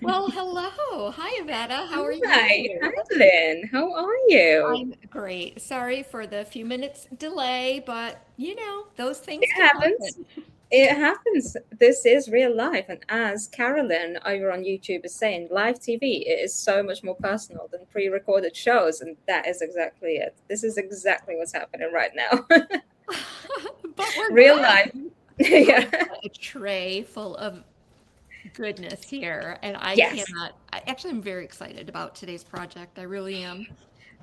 Well, hello. Hi, Iveta. How are Hi, you? Lynn. How are you? I'm great. Sorry for the few minutes delay, but those It things can happens. happen. It happens. This is real life. And as Carolyn over on YouTube is saying, live TV it is so much more personal than pre recorded shows. And that is exactly it. This is exactly what's happening right now. But we're Real life. good. Yeah. I've got a tray full of goodness here, and Yes. actually, I'm very excited about today's project. I really am.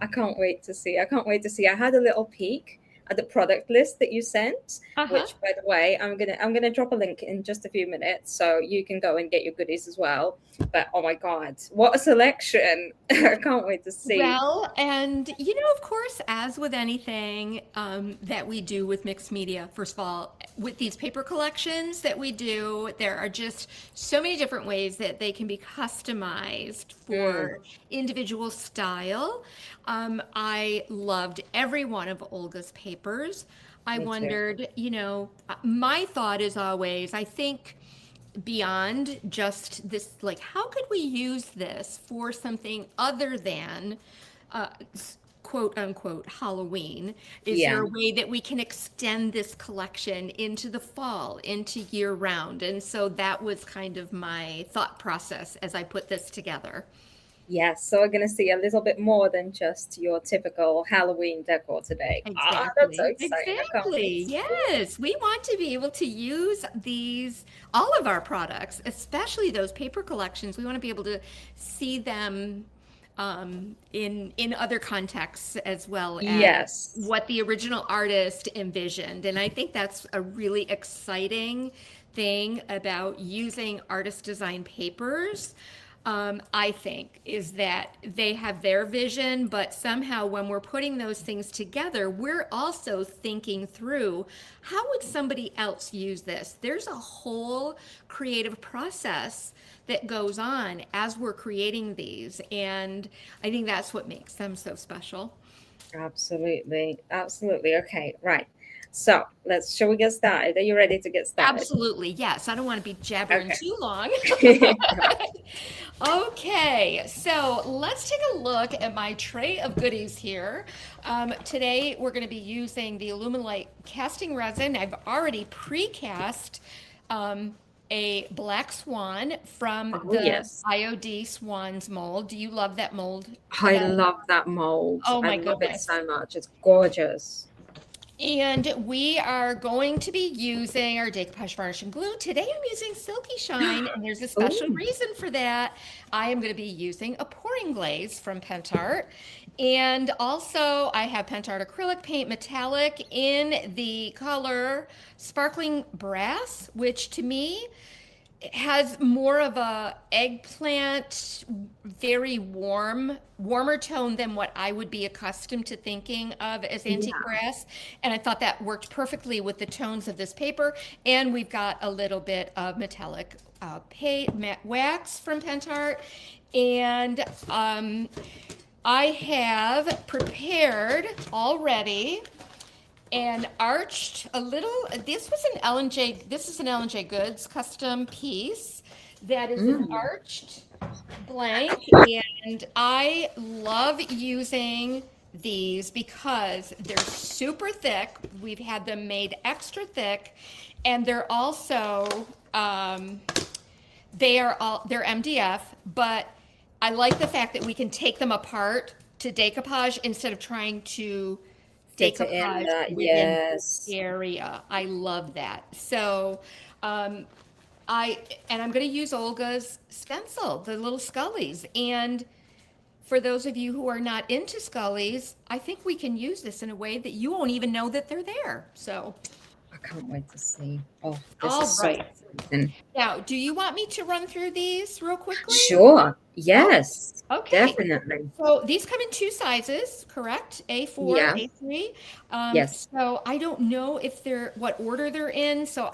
I can't wait to see. I can't wait to see. I had a little peek at the product list that you sent, Uh-huh. which by the way, I'm gonna drop a link in just a few minutes so you can go and get your goodies as well. But oh my god, what a selection. I can't wait to see. Well, and of course, as with anything that we do with mixed media, first of all, with these paper collections that we do, there are just so many different ways that they can be customized Mm, for individual style. I loved every one of Olga's papers. I me too. wondered, my thought is always, I think beyond just this, like, how could we use this for something other than uh, quote unquote Halloween? Is there Yeah. a way that we can extend this collection into the fall, into year round? And so that was kind of my thought process as I put this together. Yes, so we're gonna see a little bit more than just your typical Halloween decor today. Ah, that's so Exactly. exciting. I can't wait Exactly. to see. Yes. We want to be able to use these, all of our products, especially those paper collections. We want to be able to see them in other contexts as well as Yes. what the original artist envisioned. And I think that's a really exciting thing about using artist design papers. I think, is that they have their vision, but somehow when we're putting those things together, we're also thinking through how would somebody else use this? There's a whole creative process that goes on as we're creating these. And I think that's what makes them so special. Absolutely. Absolutely. Okay, right. So shall we get started? Are you ready to get started? Absolutely, yes. I don't want to be jabbering Okay. too long. Right. Okay, so let's take a look at my tray of goodies here. Today we're going to be using the Illuminate casting resin. I've already precast um, a black swan from Oh, the yes. IOD Swans mold. Do you love that mold, I Yvette? love that mold. Oh I my love it goodness. so much. It's gorgeous. And we are going to be using our decoupage varnish and glue. Today I'm using Silky Shine, and there's a special Oh, reason for that. I am going to be using a pouring glaze from Pentart. And also I have Pentart acrylic paint metallic in the color Sparkling Brass, which to me has more of a eggplant, very warmer tone than what I would be accustomed to thinking of as antique yeah. brass. And I thought that worked perfectly with the tones of this paper. And we've got a little bit of metallic matte wax from Pentart. And I have prepared already and arched a little. This is an L&J Goods custom piece that is an Mm. arched blank, and I love using these because they're super thick. We've had them made extra thick, and they're also they're MDF, but I like the fact that we can take them apart to decoupage instead of trying to Fit it in decoupage that. within this Yes. area. I love that. So, um, I and I'm going to use Olga's stencil, the little scullies. And for those of you who are not into scullies, I think we can use this in a way that you won't even know that they're there. So, I can't wait to see. Oh, this is all so right. exciting. Now, do you want me to run through these real quickly? Sure. Oh, Yes. okay. Definitely. So these come in two sizes, correct? A4, Yeah. A3. Yes. So I don't know if they're what order they're in. So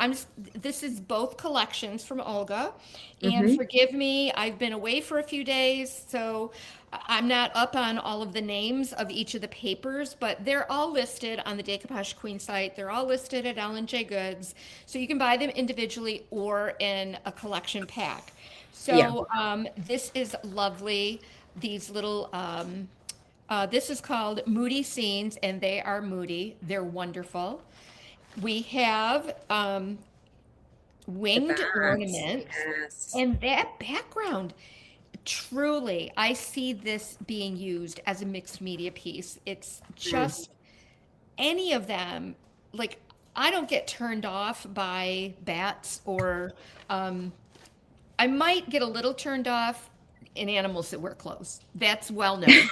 this is both collections from Olga. And Mm-hmm. forgive me, I've been away for a few days, so I'm not up on all of the names of each of the papers, but they're all listed on the Decoupage Queen site. They're all listed at L&J Goods. So you can buy them individually or in a collection pack. Yeah. So this is lovely. These little, this is called Moody Scenes, and they are moody. They're wonderful. We have The winged bats. ornaments, Yes. and that background, truly, I see this being used as a mixed media piece. It's Mm. just any of them, like, I don't get turned off by bats or um, I might get a little turned off in animals that wear clothes. That's well known.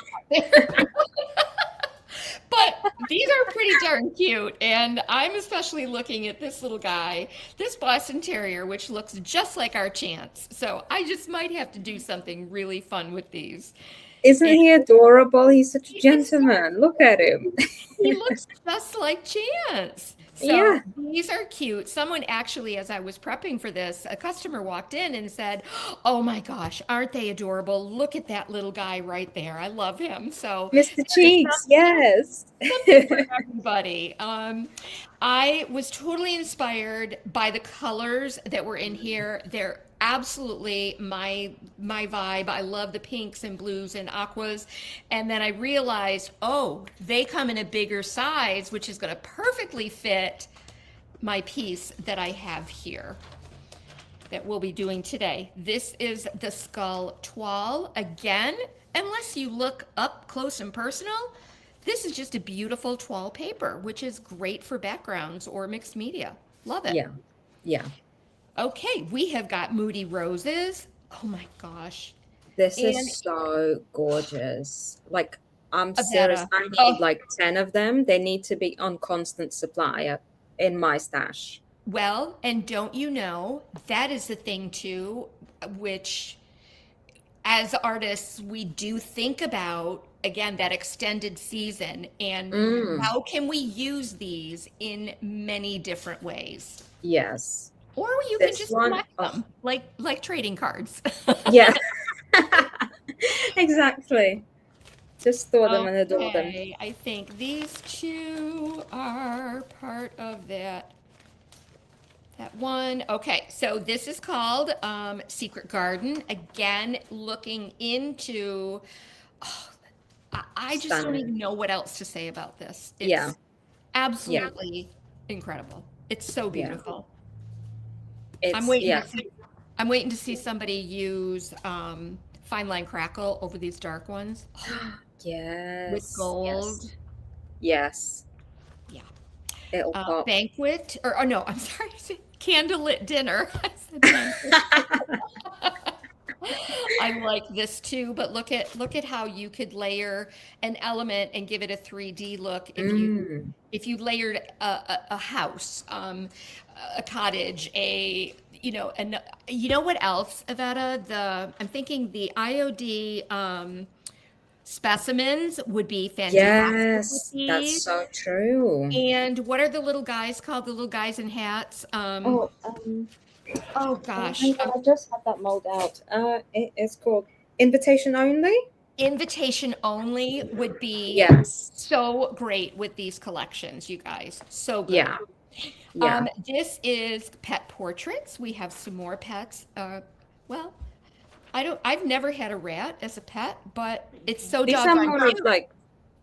But these are pretty darn cute. And I'm especially looking at this little guy, this Boston Terrier, which looks just like our Chance. So I just might have to do something really fun with these. Isn't And he adorable? He's such a it's gentleman. Look at him. he looks just like Chance. Yeah. So these are cute. Someone actually, as I was prepping for this, a customer walked in and said, "Oh my gosh, aren't they adorable? Look at that little guy right there. I love him." So Mr. there is Cheeks, yes. something for everybody. I was totally inspired by the colors that were in here. They're absolutely my vibe. I love the pinks and blues and aquas. And then I realized, oh, they come in a bigger size, which is going to perfectly fit my piece that I have here that we'll be doing today. This is the skull toile. Again, unless you look up close and personal, this is just a beautiful toile paper, which is great for backgrounds or mixed media. Love it. Yeah. Yeah. Okay, we have got Moody Roses. Oh my gosh. This And is so gorgeous. Like, I'm serious. Iveta. I need Oh, like 10 of them. They need to be on constant supply in my stash. well, and don't you know, that is the thing too, which as artists, we do think about, again, that extended season and Mm, how can we use these in many different ways? yes. Or you can This just one, collect them like trading cards. yeah. Exactly. Just store them and adore them. Okay, I think these two are part of that one. Okay, so this is called Secret Garden. Again, looking into, oh, I just don't Stunning. even know what else to say about this. Yeah. It's absolutely incredible. It's so Yeah. beautiful. I'm It's, waiting yeah. to see. I'm waiting to see somebody use fine line crackle over these dark ones Yes. with gold. Yes. Yeah. It'll pop. Banquet, or oh no, I'm sorry, candlelit dinner. I said banquet. I like this too, but look at how you could layer an element and give it a 3D look Mm, if you layered a house, a cottage, and you know what else, Avetta? I'm thinking the IOD specimens would be fantastic with yes, that's these. so true. And what are the little guys called? The little guys in hats? Oh, Oh oh, gosh, hang on, I just had that mold out. It is called Invitation Only. invitation only would be Yes. so great with these collections, you guys. So good. Yeah. Yeah. This is pet portraits. We have some more pets. Well, I've never had a rat as a pet, but it's so These are doggone more of cute. like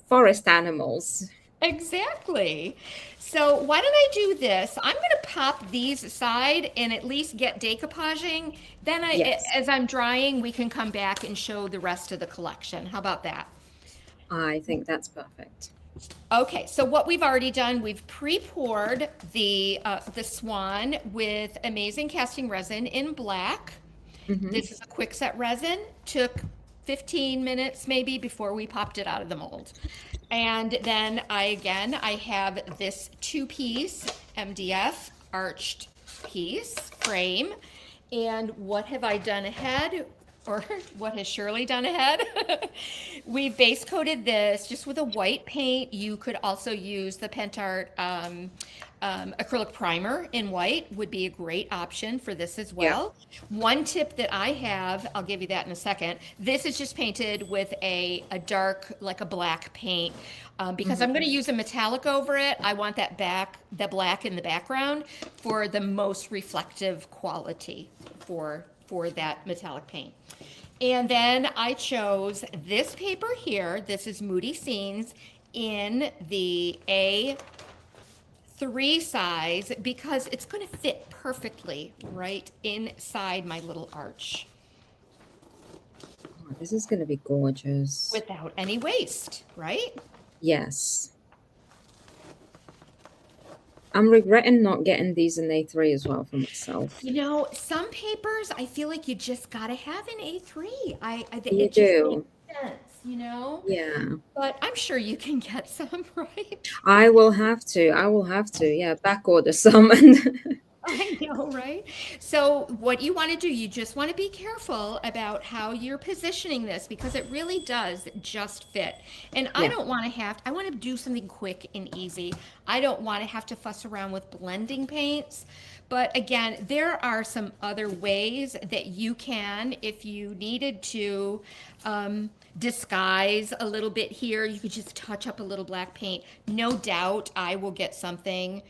forest animals. Exactly. So why don't I do this? I'm going to pop these aside and at least get decoupaging. Then Yes. as I'm drying, we can come back and show the rest of the collection. How about that? I think that's perfect. Okay, so what we've already done, we've pre-poured the swan with amazing casting resin in black. Mhm. This is a quick set resin. Took 15 minutes maybe before we popped it out of the mold. And then I have this 2-piece MDF arched piece frame. And what have I done ahead? Or what has Shirley done ahead? We've base coated this just with a white paint. You could also use the Pentart acrylic primer in white would be a great option for this as well. One tip that I have, I'll give you that in a second. This is just painted with a dark, like a black paint. Because I'm going to use a metallic over it. I want the black in the background for the most reflective quality for for that metallic paint. And then I chose this paper here. This is Moody Scenes in the A3 size because it's going to fit perfectly right inside my little arch Oh, this is going to be gorgeous. without any waste, right? Yes. I'm regretting not getting these in A3 as well for myself. You know, some papers I feel like you just gotta have an A3. You it just do. makes sense, you know. Yeah. But I'm sure you can get some, right? I will have to. Yeah, back order some. And I know, right? So what you want to do, you just want to be careful about how you're positioning this because it really does just fit. And I yeah. don't want to I want to do something quick and easy. I don't want to have to fuss around with blending paints. But again, there are some other ways that you can, if you needed to, disguise a little bit here. You could just touch up a little black paint. No doubt I will get something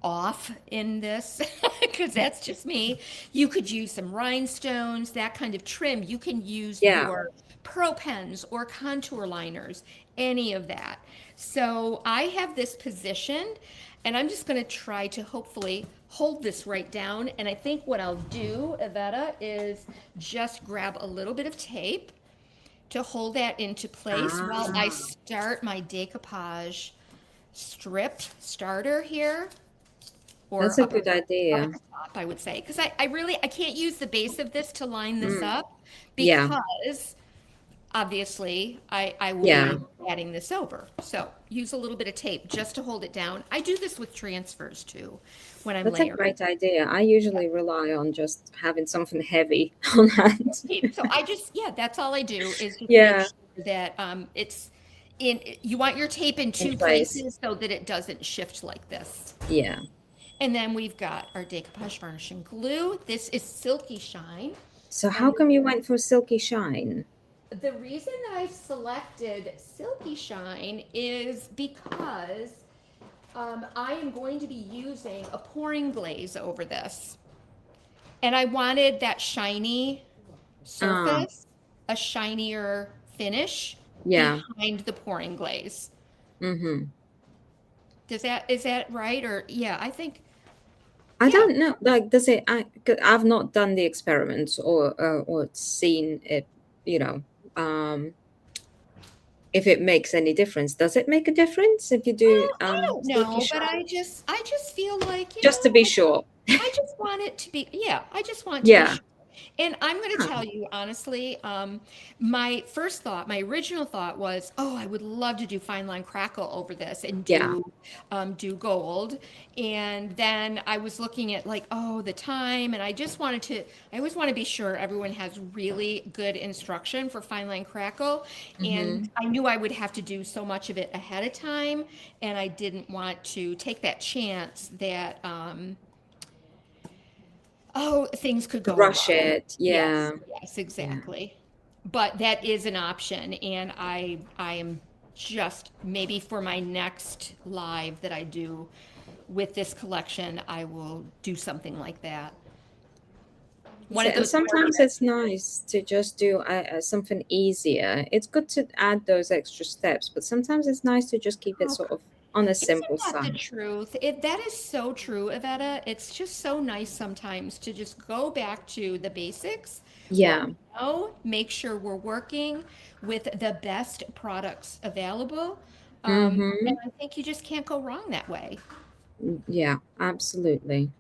off in this because that's just me. You could use some rhinestones, that kind of trim. You can use Yeah. your pro pens or contour liners, any of that. So I have this positioned and I'm just going to try to hopefully hold this right down. And I think what I'll do, Iveta, is just grab a little bit of tape to hold that into place while I start my decoupage strip starter here. Or That's a good idea. Up top, I would say, because I can't use the base of this to line this up Yeah. because obviously I will Yeah. be adding this over. So use a little bit of tape just to hold it down. I do this with transfers too when I'm That's a layering. great idea. I usually rely on just having something heavy on hand. So that's all I do is just Yeah. make sure that it's in. You want your tape in two place. places so that it doesn't shift like this. Yeah. And then we've got our decoupage varnishing glue. This is Silky Shine. So how come you went for Silky Shine? The reason that I selected Silky Shine is because I am going to be using a pouring glaze over this. And I wanted that shiny surface, a shinier finish behind the pouring glaze. Mm-hmm. Is that right? Or yeah, I think. I don't know. Like, does it? I've not done the experiment or seen it. You know, if it makes any difference. Does it make a difference if you do? I don't know, Silky but Shine? I just feel like Just to be sure. I just want it to be. Yeah, I just want to be sure. And I'm going to tell you honestly, my original thought was, oh, I would love to do fine line crackle over this and do gold. And then I was looking at like, oh, the time, and I always want to be sure everyone has really good instruction for fine line crackle. And I knew I would have to do so much of it ahead of time, and I didn't want to take that chance that things could go Rush wrong. it. Yeah. Yes, exactly. Yeah. But that is an option, and I am just maybe for my next live that I do with this collection, I will do something like that. Sometimes it's nice to just do something easier. It's good to add those extra steps, but sometimes it's nice to just keep it sort of on a simple Isn't that side. the truth? That is so true, Iveta. It's just so nice sometimes to just go back to the basics. Yeah. Make sure we're working with the best products available. Mm-hmm. And I think you just can't go wrong that way. Yeah, absolutely.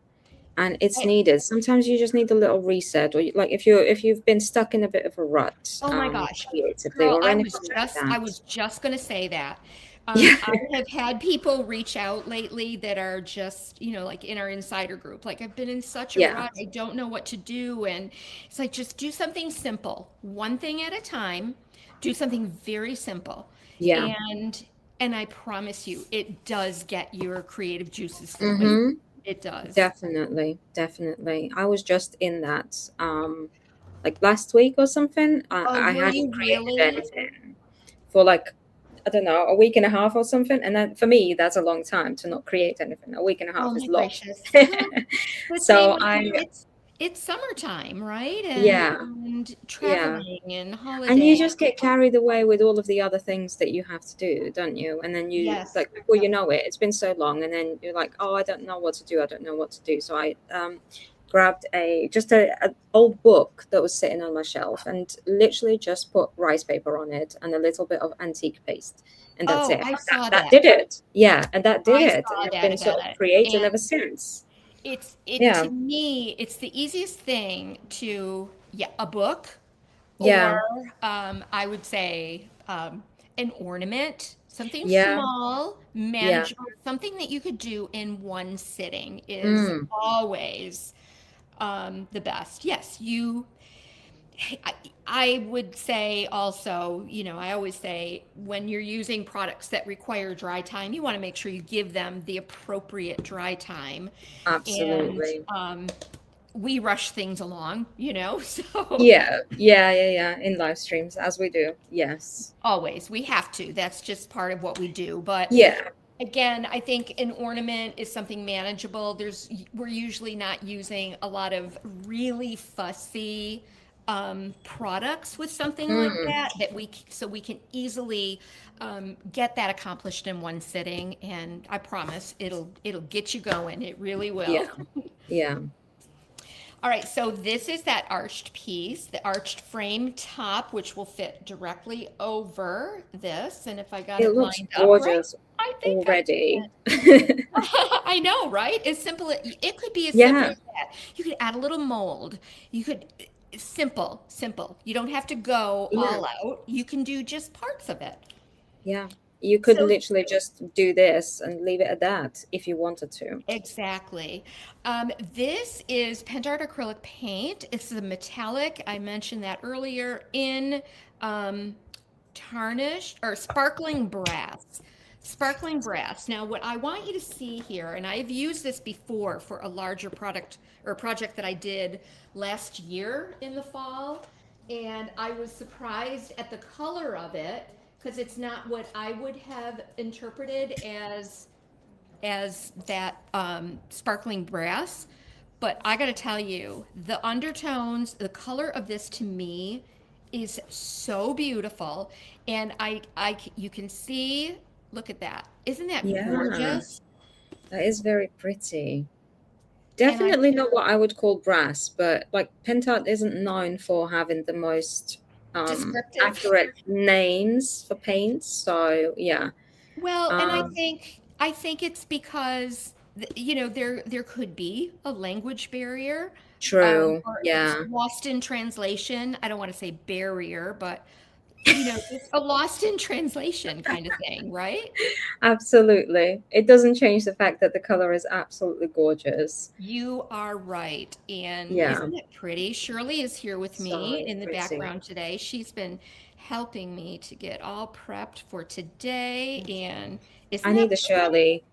And it's needed. Sometimes you just need a little reset, or like if you've been stuck in a bit of a rut. Oh my gosh, creatively, girl, or anything like that. I was just going to say that. I have had people reach out lately that are just, like in our insider group. Like, I've been in such a rut, I don't know what to do. And it's like, just do something simple, one thing at a time, do something very simple. Yeah. And I promise you, it does get your creative juices flowing. It does. Definitely. I was just in that, like last week or something. I hadn't created anything for like, I don't know, a week and a half or something. And then for me, that's a long time to not create anything. A week and a half is long. Gracious. So it's summertime, right? Yeah, And yeah. traveling and And you holiday. just get carried away with all of the other things that you have to do, don't you? And then you, Yes. like, before Yep. you know it, it's been so long, and then you're like, oh, I don't know what to do. I don't know what to do. So I grabbed a old book that was sitting on my shelf, and literally just put rice paper on it and a little bit of antique paste, and that's Oh, it. I saw That that. did it. Yeah, and that did I it. And saw I've that been sort about of it. creating And ever since. it Yeah, to me, it's the easiest thing to, yeah, a book, or yeah, I would say an ornament, something yeah, small, yeah. manageable, something that you could do in one sitting is Mm, always the best. Yes, I, I would say also, I always say when you're using products that require dry time, you want to make sure you give them the appropriate dry time. And absolutely. we rush things along, so Yeah, yeah, yeah, yeah. In live streams, as we do. Yes. always we have to. That's just part of what we do. But Yeah. again, I think an ornament is something manageable. We're usually not using a lot of really fussy products with something like Mm, so we can easily get that accomplished in one sitting. And I promise it'll get you going. It really will. yeah. Yeah. All right, so this is that arched piece, the arched frame top, which will fit directly over this. And if I got It it looks lined up right, gorgeous I think I already. did. I know, right? It could be as simple Yeah. as that. You could add a little mold. You could, simple, simple. You don't have to go Yeah. all out. You can do just parts of it. Yeah. You could So literally just do this and leave it at that if you wanted to. exactly. This is Pentart acrylic paint. It's a metallic. I mentioned that earlier in um, tarnished or sparkling brass. Sparkling brass. Now, what I want you to see here, and I've used this before for a larger product or project that I did last year in the fall, and I was surprised at the color of it because it's not what I would have interpreted as that sparkling brass. But I got to tell you, the undertones, the color of this to me is so beautiful. And you can see, look at that. Isn't that Yeah. gorgeous? That is very pretty. And I Definitely not what I would call brass, but like Pentart isn't known for having the most descriptive. accurate names for paints. So yeah. Well, and Um, I think it's because there could be a language barrier, true. or it's Yeah. lost in translation. I don't want to say barrier, but just a lost in translation kind of thing, right? Absolutely. It doesn't change the fact that the color is absolutely gorgeous. You are right. And Yeah. isn't it pretty? Shirley is here with me So in the pretty. background today. She's been helping me to get all prepped for today. And isn't I that need a Shirley.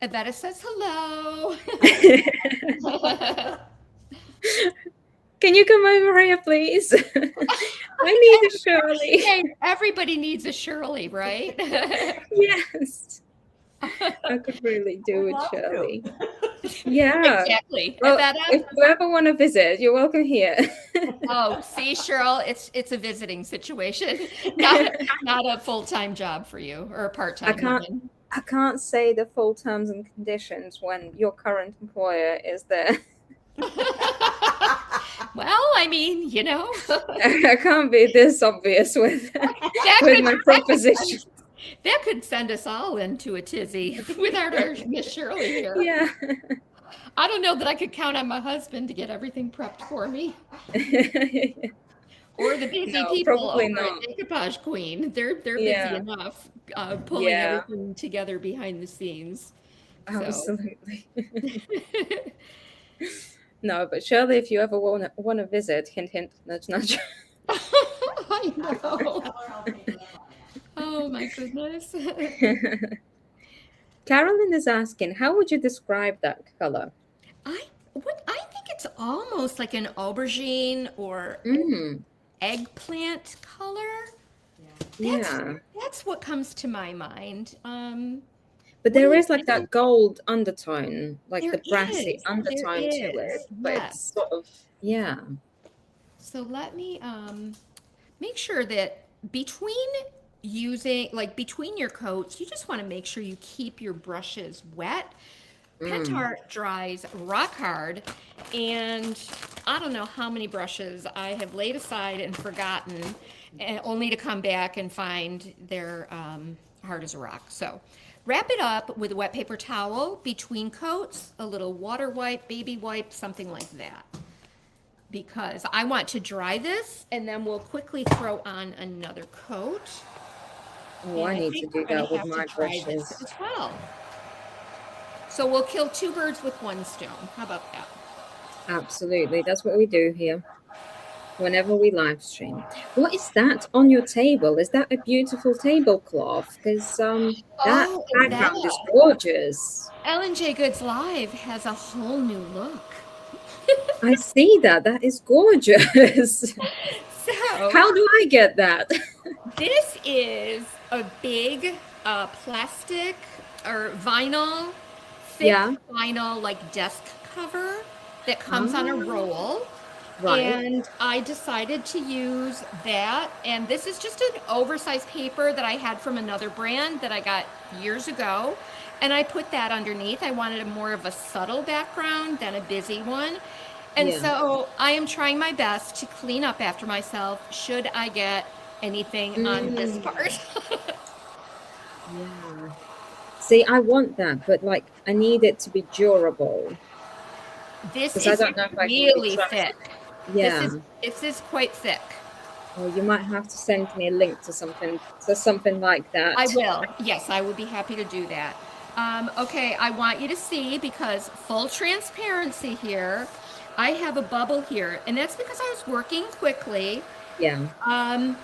Iveta says hello. Can you come over here, please? I need a Shirley. Hey, everybody needs a Shirley, right? Yes. I could really do with Love to. Shirley. Yeah. Exactly. Well, Iveta? if you ever want to visit, you're welcome here. Oh, see, Cheryl, it's a visiting situation, not a full-time job for you, or a I part-time can't even. I can't say the full terms and conditions when your current employer is there. Well, I mean, I can't be this obvious with that with could my proposition. that could send us all into a tizzy without our Miss Shirley here. Yeah. I don't know that I could count on my husband to get everything prepped for me, or the busy No, people probably over at not. Decoupage Queen. They're busy Yeah. enough pulling Yeah. everything together behind the scenes. So. Absolutely. No, but Shirley, if you ever want to visit, hint, hint, nudge, nudge. I know. Tell her I'll take her up on it. Oh my goodness. Carolyn is asking, how would you describe that color? I think it's almost like an aubergine or Mm, eggplant color. Yeah. That's yeah. that's what comes to my mind. But What do there you is like think? that gold undertone, like There the brassy is. There undertone to is. it. But it's Yes. sort of, yeah. So let me make sure that between between your coats, you just want to make sure you keep your brushes wet. Mm. Pentart dries rock hard, and I don't know how many brushes I have laid aside and forgotten, and only to come back and find they're hard as a rock. So wrap it up with a wet paper towel between coats, a little water wipe, baby wipe, something like that. Because I want to dry this, and then we'll quickly throw on another coat. Oh, And I I need to think we're do going that to with have to my dry this brushes. as well. So we'll kill two birds with one stone. How about that? Absolutely. That's what we do here whenever we live stream. What is that on your table? Is that a beautiful tablecloth? Because that Oh, background is Iveta. gorgeous. Ellen J. Goods Live has a whole new look. I see that. That is gorgeous. So How do I get that? this is a big plastic or vinyl, thick Yeah. vinyl like desk cover that comes on a Ah, roll. right. And I decided to use that. And this is just an oversized paper that I had from another brand that I got years ago. And I put that underneath. I wanted a more of a subtle background than a busy one. And Yeah. so I am trying my best to clean up after myself should I get anything on this Mm, part. yeah. See, I want that, but like I need it to be durable This because I is don't know if I can be really thick. trusted. Yeah. This is quite thick. Or you might have to send me a link to something like I that. will. Yes, I would be happy to do that. Okay, I want you to see, because full transparency here, I have a bubble here, and that's because I was working quickly. Yeah. Um,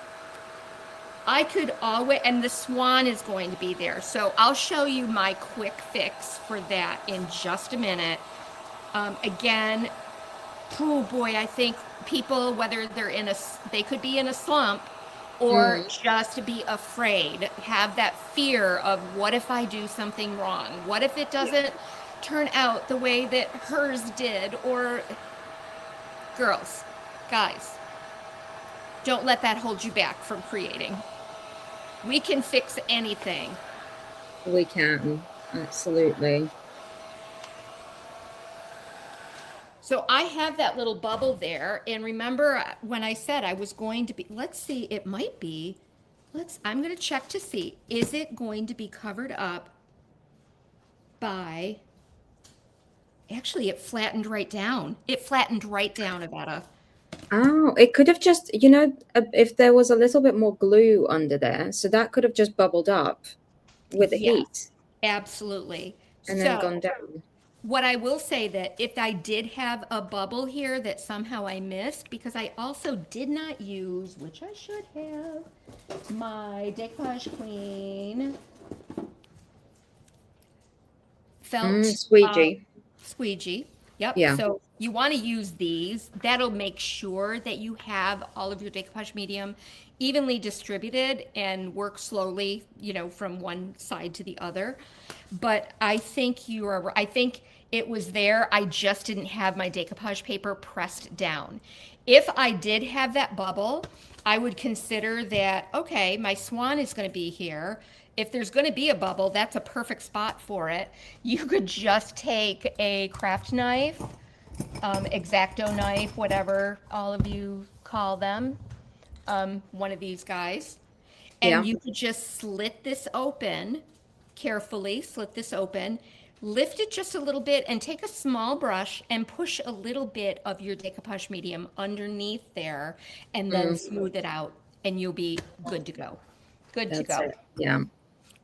I could always, and the swan is going to be there. So I'll show you my quick fix for that in just a minute. Again, oh boy, I think people, whether they could be in a slump or Mm, just be afraid, have that fear of what if I do something wrong? What if it yeah. doesn't turn out the way that hers did? Or girls, guys, don't let that hold you back from creating. We can fix anything. We can. Absolutely. So I have that little bubble there. And remember when I said I was going to be, let's see, it might be, I'm going to check to see, is it going to be covered up by, actually, it flattened right down. It flattened right down, Iveta. Oh, it could have just, if there was a little bit more glue under there, so that could have just bubbled up with the Yes, heat absolutely. and then So gone down. what I will say, that if I did have a bubble here that somehow I missed, because I also did not use, which I should have, my Decoupage Queen felt Squeegee. squeegee. Yep. Yeah. So you want to use these. That'll make sure that you have all of your decoupage medium evenly distributed and work slowly, from one side to the other. But I think I think it was there. I just didn't have my decoupage paper pressed down. If I did have that bubble, I would consider that, okay, my swan is going to be here. If there's going to be a bubble, that's a perfect spot for it. You could just take a craft knife, X-Acto knife, whatever all of you call them, one of these guys, and Yeah. you could just slit this open, carefully slit this open, lift it just a little bit, and take a small brush and push a little bit of your decoupage medium underneath there, and then Mm, smooth it out, and you'll be good to go. Good to that's go. it. Yeah.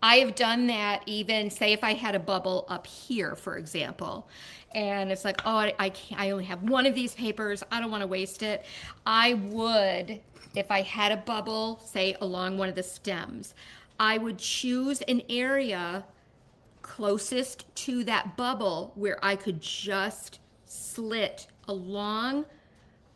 I have done that, even say if I had a bubble up here, for example, and it's like, oh, I can't, I only have one of these papers. I don't want to waste it. I would, if I had a bubble, say along one of the stems, I would choose an area closest to that bubble where I could just slit along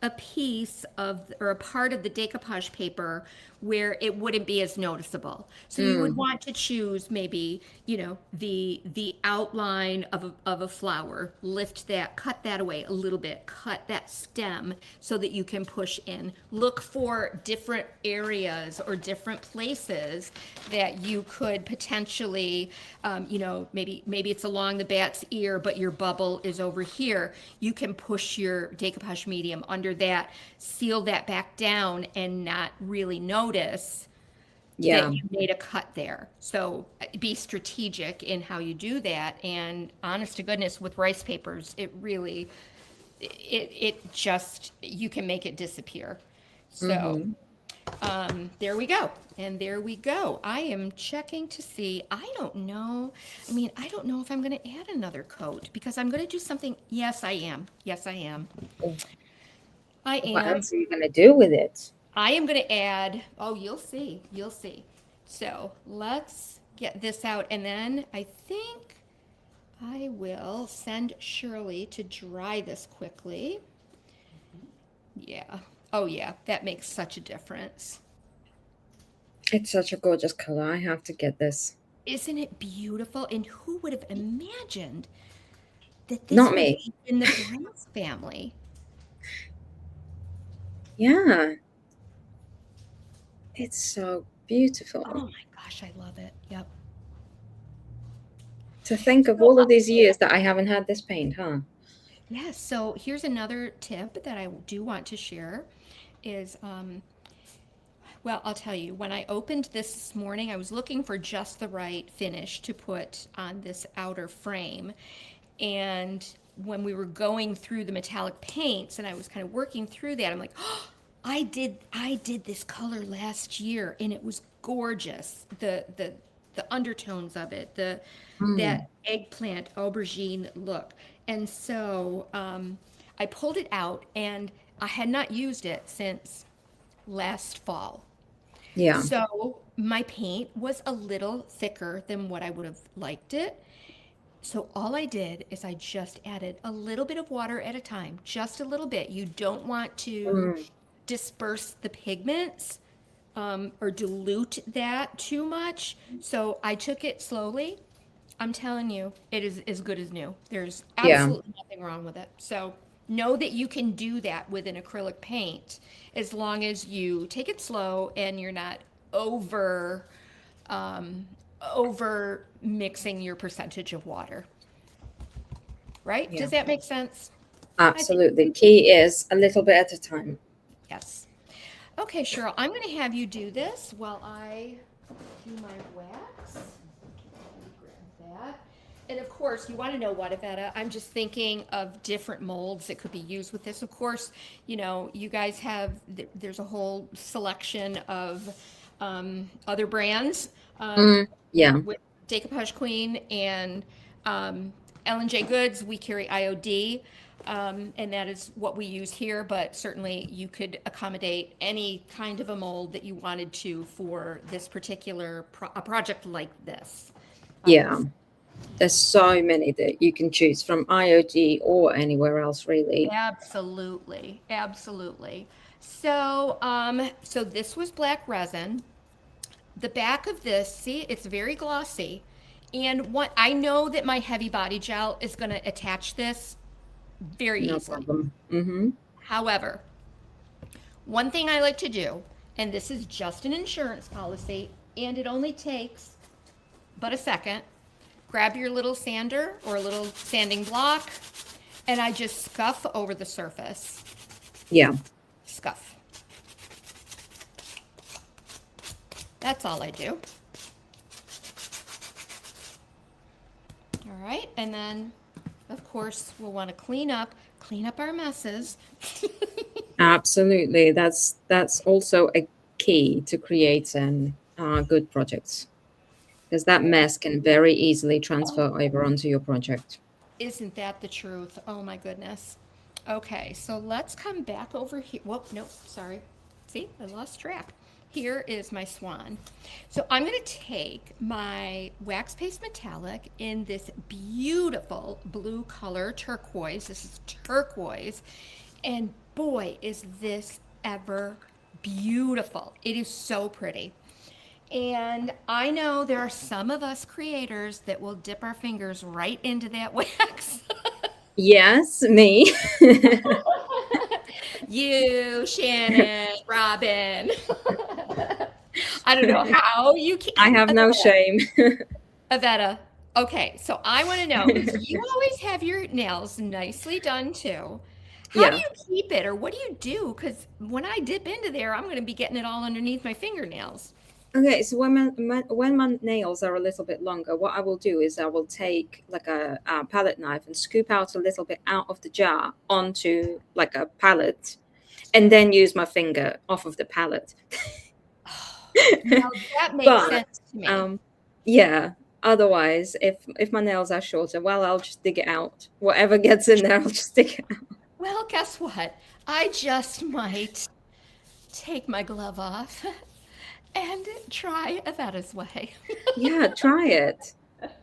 a piece of or a part of the decoupage paper where it wouldn't be as noticeable. So you would want to choose maybe, the outline of a flower, lift that, cut that away a little bit, cut that stem so that you can push in. Look for different areas or different places that you could potentially, maybe it's along the bat's ear, but your bubble is over here. You can push your decoupage medium under that, seal that back down, and not really notice Yeah. that you made a cut there. So be strategic in how you do that. And honest to goodness, with rice papers, it really, it just, you can make it disappear. So there we go. And there we go. I am checking to see, I don't know. I don't know if I'm going to add another coat because I'm going to do something. Yes, I am. Yes, I am. I What am. else are you going to do with it? I am going to add, oh, you'll see. You'll see. So let's get this out. And then I think I will send Shirley to dry this quickly. Yeah. Oh, yeah. That makes such a difference. It's such a gorgeous color. I have to get this. Isn't it beautiful? And who would have imagined that this Not would me. be in the grass family? Yeah. It's so beautiful. Oh my gosh, I love it. Yep. To think of all of these years that I haven't had this paint, huh? Yeah, so here's another tip that I do want to share is, well, I'll tell you, when I opened this morning, I was looking for just the right finish to put on this outer frame. And when we were going through the metallic paints and I was kind of working through that, I'm like, oh, I did this color last year and it was gorgeous. The undertones of it, that eggplant aubergine look. And so I pulled it out and I had not used it since last fall. Yeah. So my paint was a little thicker than what I would have liked it. So all I did is I just added a little bit of water at a time, just a little bit. You don't want to disperse the pigments or dilute that too much. So I took it slowly. I'm telling you, it is as good as new. There's absolutely nothing wrong with it. So know that you can do that with an acrylic paint as long as you take it slow and you're not over mixing your percentage of water. Right? Yeah. Does that make sense? Absolutely. Key is a little bit at a time. Yes. Okay, Cheryl, I'm going to have you do this while I do my wax. Grab that. And of course, you want to know what, Iveta? I'm just thinking of different molds that could be used with this. Of course, you guys have, there's a whole selection of other brands. With Decoupage Queen and L&J Goods, we carry IOD. And that is what we use here, but certainly you could accommodate any kind of a mold that you wanted to for this particular a project like this. Yeah. There's so many that you can choose from IOD or anywhere else, really. Absolutely. Absolutely. So, so this was black resin. The back of this, see, it's very glossy. And what I know that my heavy body gel is going to attach this very No easily. problem. However, one thing I like to do, and this is just an insurance policy, and it only takes but a second, grab your little sander or a little sanding block, and I just scuff over the surface. Yeah. Scuff. That's all I do. All right, and then, of course, we'll want to clean up our messes. Absolutely. That's also a key to creating good projects, because that mess can very easily transfer over onto your project. Isn't that the truth? Oh my goodness. Okay, so let's come back over here. Whoa, no, sorry. See, I lost track. Here is my swan. So I'm going to take my wax paste metallic in this beautiful blue color, turquoise. This is turquoise. And boy, is this ever beautiful. It is so pretty. And I know there are some of us creators that will dip our fingers right into that wax. Yes, me. You, Shannon, Robin. I don't know how you can. I have no shame. Iveta, okay, so I want to know because you always have your nails nicely done too. How do Yeah. you keep it, or what do you do? Because when I dip into there, I'm going to be getting it all underneath my fingernails. Okay, so when my nails are a little bit longer, what I will do is I will take like a palette knife and scoop out a little bit out of the jar onto like a palette, and then use my finger off of the palette. Now that makes But sense to me. yeah, otherwise, if my nails are shorter, well, I'll just dig it out. Whatever gets in there, I'll just dig it out. Well, guess what? I just might take my glove off and try Iveta's way. Yeah, try it.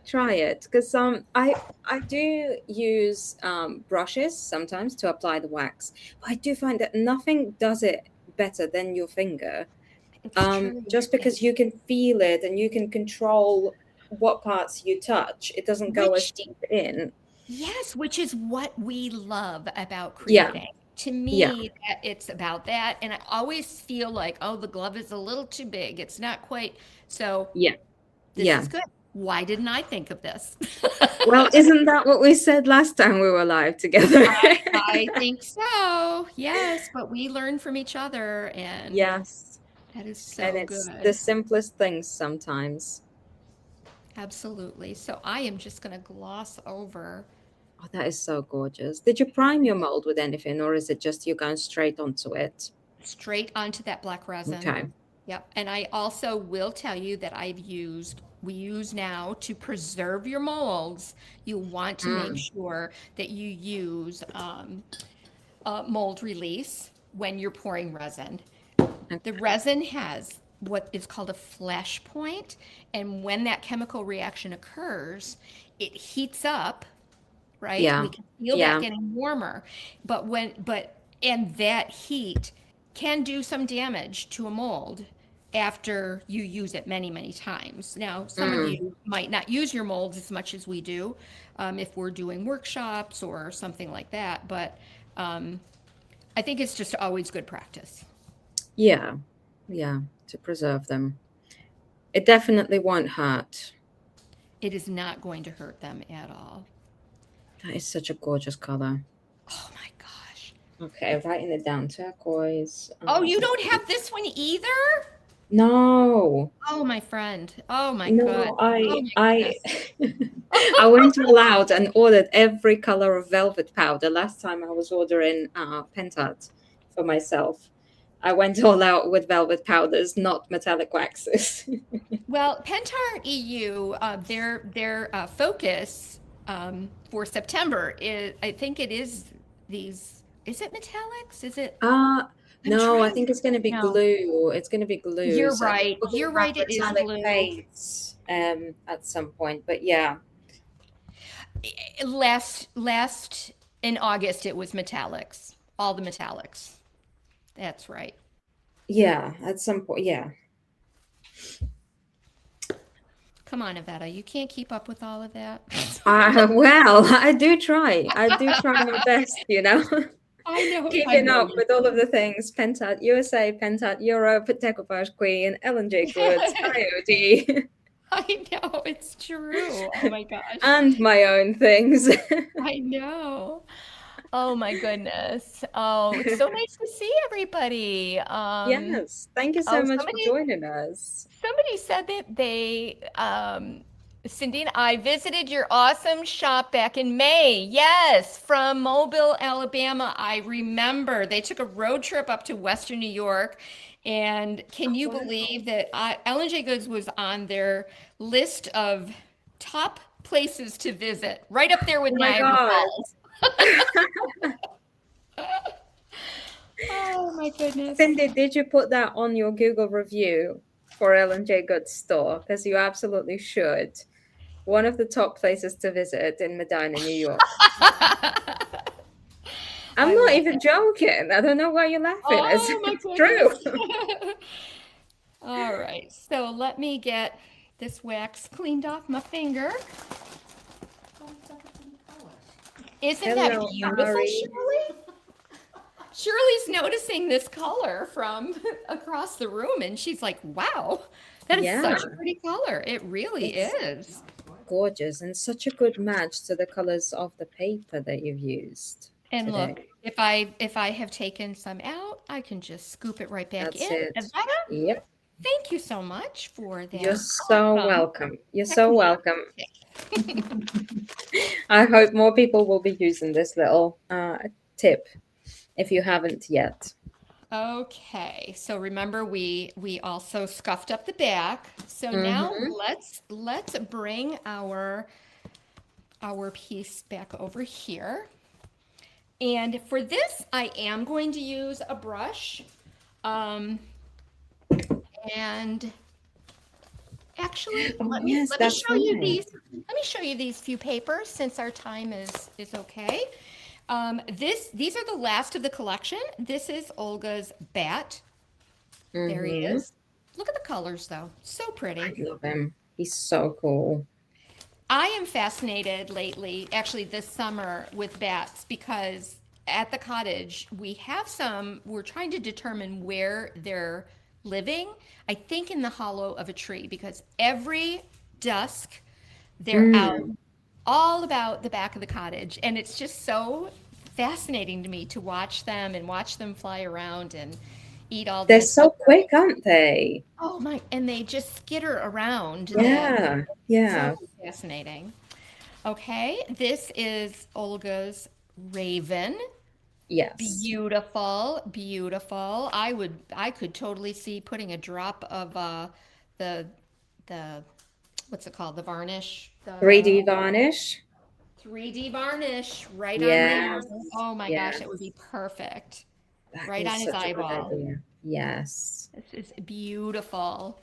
Try it, because I do use brushes sometimes to apply the wax, but I do find that nothing does it better than your finger. It's true. Just because you can feel it and you can control what parts you touch, it doesn't go as Which, deep in. yes, which is what we love about Yeah, creating. To yeah, me, it's about that. And I always feel like, oh, the glove is a little too big. It's not quite. So yeah, this yeah. is good. Why didn't I think of this? Well, isn't that what we said last time we were live together? I think so. Yes, but we learn from each other, and Yes, that is and so it's the good. simplest things sometimes. Absolutely. So I am just going to gloss over Oh, that is so gorgeous. Did you prime your mold with anything, or is it just you going straight onto it? straight onto that black resin. Okay. Yep. And I also will tell you that we use now to preserve your molds. You want to make Mm, sure that you use mold release when you're pouring resin. The okay. resin has what is called a flash point, and when that chemical reaction occurs, it heats up, right? Yeah, We can feel that yeah, getting warmer, and that heat can do some damage to a mold after you use it many, many times. Now, some of mm, you might not use your molds as much as we do if we're doing workshops or something like that, but um, I think it's just always good practice. yeah, yeah, to preserve them. It definitely won't hurt. It is not going to hurt them at all. That is such a gorgeous color. Oh my gosh. Okay, writing it down. Turquoise. Oh, you don't have this one either? No, Oh, my friend. Oh my God. no, Oh I, my I, goodness. I went all out and ordered every color of velvet powder. Last time I was ordering Pentart for myself. I went all out with velvet powders, not metallic waxes. Well, Pentar EU, their focus for September is, I think it is these. Is it metallics? Is it? Uh I'm no, I trying think to. it's going to be No, glue. It's going to be glue. you're So they right. will You're have right. It is metallic glue. paints at some point. But yeah, Last in August, it was metallics. All the metallics. That's right. yeah, at some point, yeah. Come on, Iveta. You can't keep up with all of that. Well, I do try. I do try my best, I know. I keeping know up you with all of the things. Pentat USA, Pentat Europe, Decoupage Queen, L&J Goods, do. IOD, I know. It's true. Oh my gosh. and my own things. I know. Oh my goodness. Oh, it's so nice to see everybody. Yes, thank you so Oh, much for joining us. somebody said that Cindy, I visited your awesome shop back in May. Yes, from Mobile, Alabama. I remember they took a road trip up to Western New York. And can you Wow. believe that L&J Goods was on their list of top places to visit, right up there with Oh my Niagara God. Falls? Oh my goodness. Cindy, did you put that on your Google review for L&J Goods store? Because you absolutely should. One of the top places to visit in Medina, New York. I'm I not love even it. joking. I don't know why you're laughing. It's, Oh my it's true. goodness. All right, so let me get this wax cleaned off my finger. Isn't that Hello, beautiful, Ari. Shirley? Shirley's noticing this color from across the room, and she's like, wow, that is Yeah, such a pretty color. It really it's is. gorgeous and such a good match to the colors of the paper that you've used And look, today. if I have taken some out, I can just scoop it right back That's in. it. Iveta, Yep. thank you so much for You're that so awesome welcome. You're so technique. welcome. I hope more people will be using this little tip if you haven't yet. Okay, so remember we also scuffed up the back. So now Mm-hmm. let's bring our piece back over here. And for this, I am going to use a brush. Um, and actually, Oh let me yes, let me that's show you right. these. Let me show you these few papers since our time is okay. These are the last of the collection. This is Olga's bat. There he Mm-hmm. is. Look at the colors though. So I pretty. love him. He's so cool. I am fascinated lately, actually this summer, with bats because at the cottage we're trying to determine where they're living. I think in the hollow of a tree because every dusk they're out Mm. all about the back of the cottage. And it's just so fascinating to me to watch them and watch them fly around and eat all They're the so other. quick, aren't they? Oh my, and they just skitter around the Yeah, yeah. so fascinating. Okay, this is Olga's raven. Yes. Beautiful, beautiful. I could totally see putting a drop of the the what's it called? The varnish, the 3D varnish. 3D varnish right on there. Yes. Oh my gosh, Yes. that would be perfect. That Right is on his such a good eyeball. idea. Yes. This is beautiful.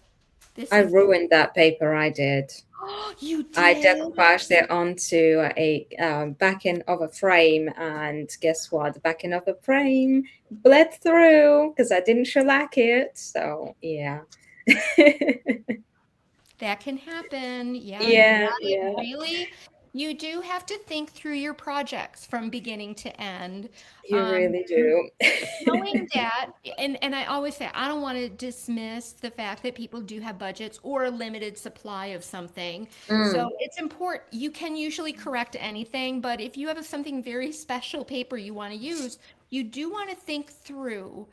This I is ruined that paper. I did. you I did? decoupaged it onto a backing of a frame, and guess what? The backing of the frame bled through because I didn't shellac it. So yeah. That can happen. Yeah, you Yeah, gotta yeah. really, you do have to think through your projects from beginning to end. You Um, really do. Knowing that, and I always say, I don't want to dismiss the fact that people do have budgets or a limited supply of something. So Mm, it's important. You can usually correct anything, but if you have something very special paper you want to use, you do want to think through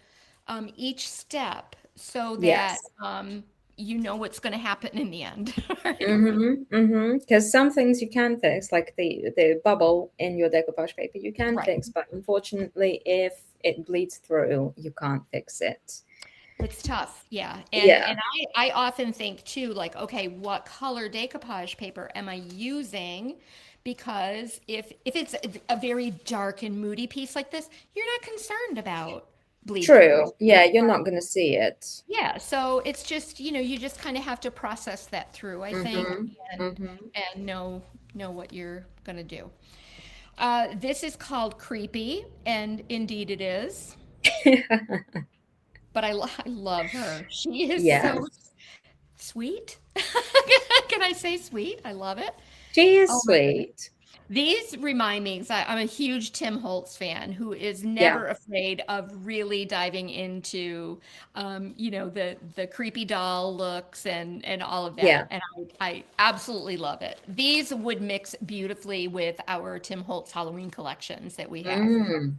each step so that yes. you know what's going to happen in the end. Right? Mm-hmm. Mm-hmm. Because some things you can fix, like the bubble in your decoupage paper, you can Right. fix, but unfortunately, if it bleeds through, you can't fix it. It's tough, yeah. And Yeah. and I often think too, like, okay, what color decoupage paper am I using? Because if it's a very dark and moody piece like this, you're not concerned about bleed throughs. True. Yeah, you're not going to see it. Yeah, so it's just, you just kind of have to process that through, I think, Mm-hmm. and Mm-hmm. and know what you're gonna do. This is called Creepy, and indeed it is. But I love her. She is Yes. so sweet. Can I say sweet? I love it. She is Oh my goodness. sweet. These remind me, 'cause I'm a huge Tim Holtz fan who is Yeah. never afraid of really diving into, the creepy doll looks and all of that. Yeah. And I absolutely love it. These would mix beautifully with our Tim Holtz Halloween collections that we have. Mm.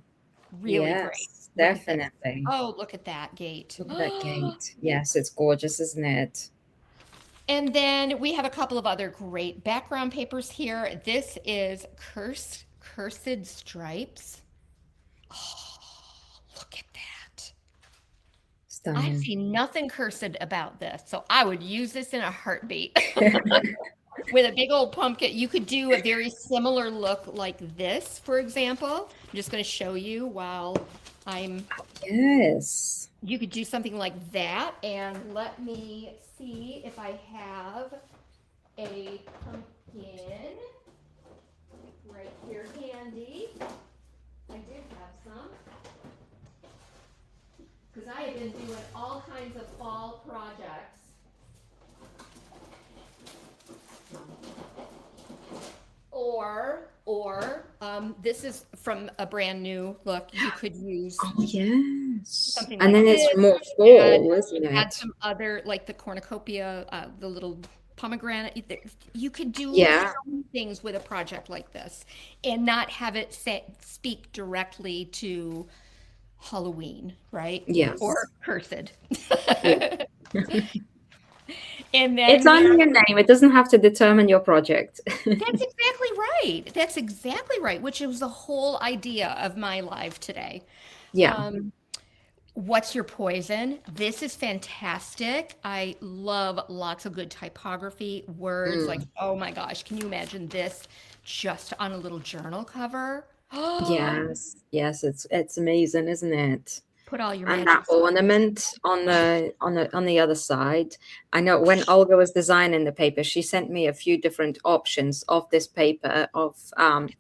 Really great. Yes, Look at this. definitely. Oh, look at that gate. Look at that gate. Yes, it's gorgeous, isn't it? And then we have a couple of other great background papers here. This is Cursed Stripes. Oh, look at that. I Stunning. see nothing cursed about this, so I would use this in a heartbeat. With a big old pumpkin, you could do a very similar look like this, for example. I'm just going to show you while I'm Yes. you could do something like that. And let me see if I have a pumpkin right here handy. I did have some. Because I have been doing all kinds of fall projects. Or this is from a brand new look. You could use Oh, yes. something And like then this. it's more Add, fall, isn't add it? some other, like the cornucopia, the little pomegranate. You could do Yeah. so many things with a project like this and not have it speak directly to Halloween, right? Or Yes. cursed. Yeah. And It's then only a name. It doesn't have to determine your project. that's exactly right. That's exactly right, which was the whole idea of my live today. Yeah. Um, what's your poison? This is fantastic. I love lots of good typography, words like, Mm. oh my gosh, can you imagine this just on a little journal cover? Yes. Yes. It's amazing, isn't it? Put all your And that magic spells. ornament on the other side. I know when Olga was designing the paper, she sent me a few different options of this paper of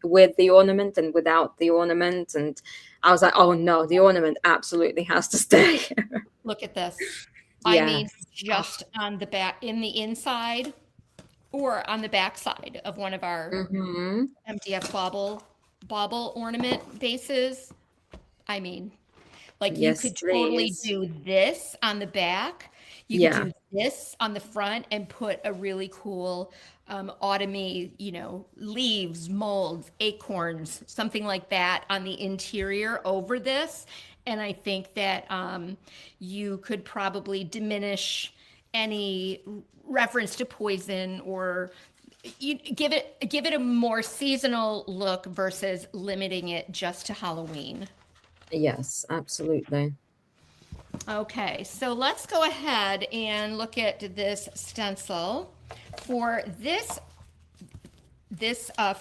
with the ornament and without the ornament, and I was like, oh no, the ornament absolutely has to stay. Look at this. I mean, Yes. Oh, just on the back, in the inside or on the back side of one of our mm-hmm. MDF bauble ornament bases. I mean, like you Yes, could totally please. do this on the back. You could Yeah. do this on the front and put a really cool autumny, leaves, molds, acorns, something like that on the interior over this. And I think that you could probably diminish any reference to poison or you give it a more seasonal look versus limiting it just to Halloween. Yes, absolutely. Okay, so let's go ahead and look at this stencil. For this